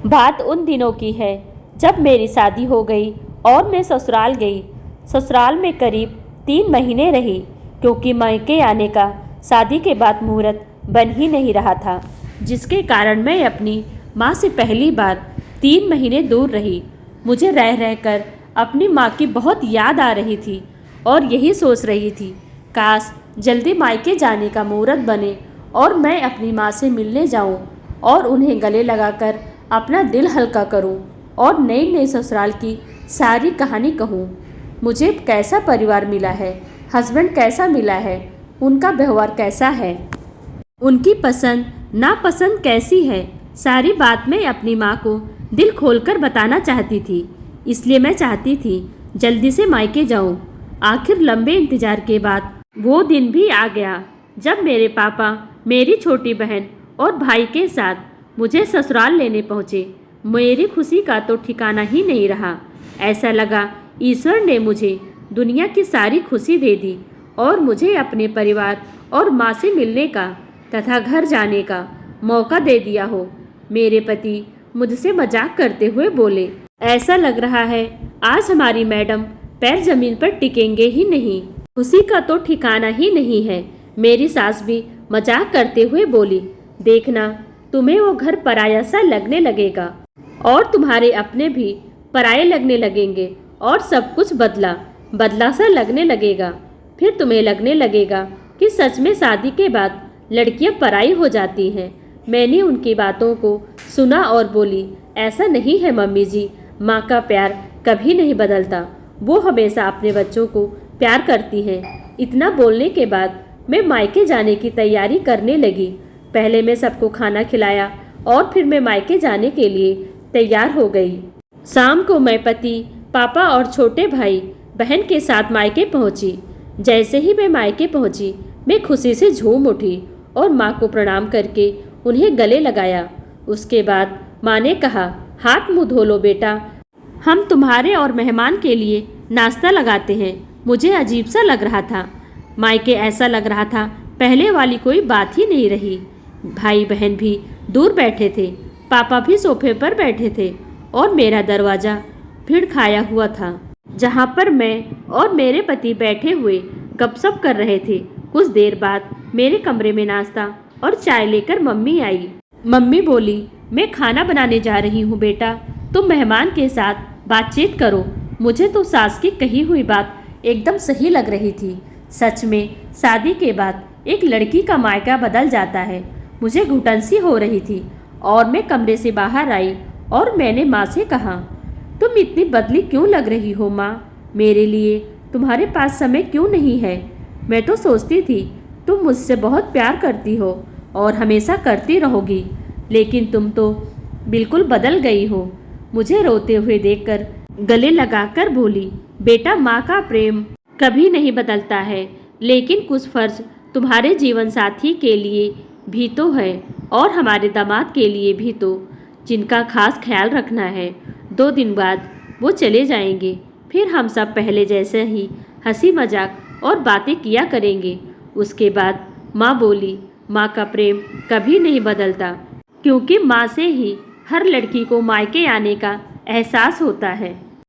बात उन दिनों की है जब मेरी शादी हो गई और मैं ससुराल गई। ससुराल में करीब 3 महीने रही, क्योंकि मायके आने का शादी के बाद मुहूर्त बन ही नहीं रहा था, जिसके कारण मैं अपनी माँ से पहली बार 3 महीने दूर रही। मुझे रह रहकर अपनी माँ की बहुत याद आ रही थी और यही सोच रही थी, काश जल्दी मायके जाने का मुहूर्त बने और मैं अपनी माँ से मिलने जाऊँ और उन्हें गले लगाकर अपना दिल हल्का करूं और नई नई ससुराल की सारी कहानी कहूं। मुझे कैसा परिवार मिला है, हस्बैंड कैसा मिला है, उनका व्यवहार कैसा है, उनकी पसंद नापसंद कैसी है, सारी बात मैं अपनी माँ को दिल खोलकर बताना चाहती थी। इसलिए मैं चाहती थी जल्दी से मायके जाऊं। आखिर लंबे इंतजार के बाद वो दिन भी आ गया जब मेरे पापा मेरी छोटी बहन और भाई के साथ मुझे ससुराल लेने पहुँचे। मेरी खुशी का तो ठिकाना ही नहीं रहा। ऐसा लगा ईश्वर ने मुझे दुनिया की सारी खुशी दे दी और मुझे अपने परिवार और माँ से मिलने का तथा घर जाने का मौका दे दिया हो। मेरे पति मुझसे मजाक करते हुए बोले, ऐसा लग रहा है आज हमारी मैडम पैर जमीन पर टिकेंगे ही नहीं, खुशी का तो ठिकाना ही नहीं है। मेरी सास भी मजाक करते हुए बोली, देखना तुम्हें वो घर पराया सा लगने लगेगा और तुम्हारे अपने भी पराये लगने लगेंगे और सब कुछ बदला बदला सा लगने लगेगा। फिर तुम्हें लगने लगेगा कि सच में शादी के बाद लड़कियां पराई हो जाती हैं। मैंने उनकी बातों को सुना और बोली, ऐसा नहीं है मम्मी जी, माँ का प्यार कभी नहीं बदलता, वो हमेशा अपने बच्चों को प्यार करती हैं। इतना बोलने के बाद मैं मायके जाने की तैयारी करने लगी। पहले मैं सबको खाना खिलाया और फिर मैं मायके जाने के लिए तैयार हो गई। शाम को मैं पति, पापा और छोटे भाई बहन के साथ मायके पहुंची। जैसे ही मैं मायके पहुंची, मैं खुशी से झूम उठी और माँ को प्रणाम करके उन्हें गले लगाया। उसके बाद माँ ने कहा, हाथ मुँह धो लो बेटा, हम तुम्हारे और मेहमान के लिए नाश्ता लगाते हैं। मुझे अजीब सा लग रहा था। मायके ऐसा लग रहा था पहले वाली कोई बात ही नहीं रही। भाई बहन भी दूर बैठे थे, पापा भी सोफे पर बैठे थे और मेरा दरवाज़ा भीड़ खाया हुआ था, जहाँ पर मैं और मेरे पति बैठे हुए गपशप कर रहे थे। कुछ देर बाद मेरे कमरे में नाश्ता और चाय लेकर मम्मी आई। मम्मी बोली, मैं खाना बनाने जा रही हूँ बेटा, तुम मेहमान के साथ बातचीत करो। मुझे तो सास की कही हुई बात एकदम सही लग रही थी। सच में शादी के बाद एक लड़की का मायका बदल जाता है। मुझे घुटन सी हो रही थी और मैं कमरे से बाहर आई और मैंने माँ से कहा, तुम इतनी बदली क्यों लग रही हो माँ? मेरे लिए तुम्हारे पास समय क्यों नहीं है? मैं तो सोचती थी तुम मुझसे बहुत प्यार करती हो और हमेशा करती रहोगी, लेकिन तुम तो बिल्कुल बदल गई हो। मुझे रोते हुए देखकर गले लगाकर बोली, बेटा माँ का प्रेम कभी नहीं बदलता है, लेकिन कुछ फर्ज तुम्हारे जीवन साथी के लिए भी तो है और हमारे दामाद के लिए भी तो, जिनका खास ख्याल रखना है। 2 दिन बाद वो चले जाएंगे, फिर हम सब पहले जैसे ही हंसी मजाक और बातें किया करेंगे। उसके बाद माँ बोली, माँ का प्रेम कभी नहीं बदलता, क्योंकि माँ से ही हर लड़की को मायके आने का एहसास होता है।